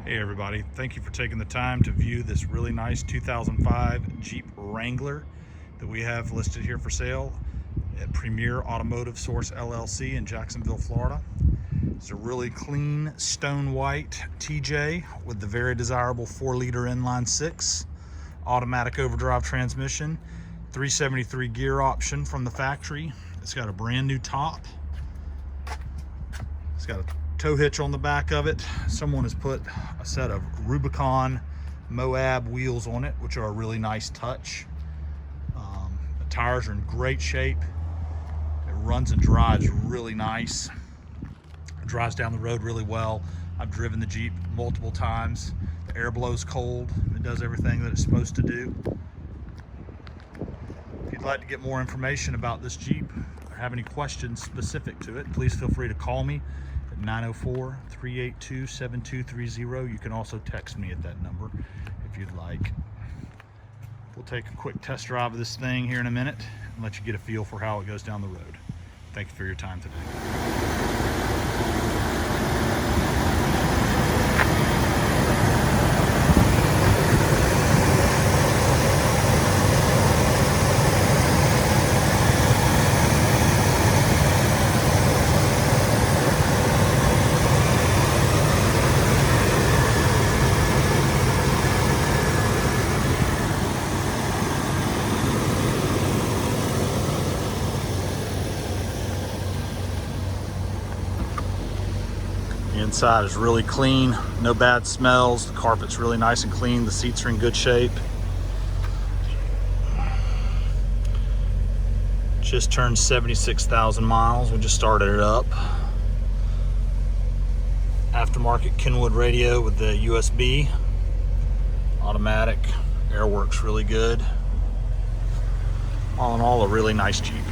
Hey everybody, thank you for taking the time to view this really nice 2005 Jeep Wrangler that we have listed here for sale at Premier Automotive LLC in Jacksonville, Florida. It's a really clean stone white TJ with the very desirable 4-liter inline 6 automatic overdrive transmission, 373 gear option from the factory. It's got a brand new top. It's got a tow hitch on the back of it. Someone has put a set of Rubicon Moab wheels on it, which are a really nice touch. The tires are in great shape. It runs and drives really nice. It drives down the road really well. I've driven the Jeep multiple times. The air blows cold. It does everything that it's supposed to do. If you'd like to get more information about this Jeep or have any questions specific to it, please feel free to call me at 904-382-7230. You can also text me at that number if you'd like. We'll take a quick test drive of this thing here in a minute and let you get a feel for how it goes down the road. Thank you for your time today. The inside is really clean, no bad smells. The carpet's really nice and clean. The seats are in good shape. Just turned 76,000 miles. We just started it up. Aftermarket Kenwood radio with the USB. Automatic. Air works really good. All in all, a really nice Jeep.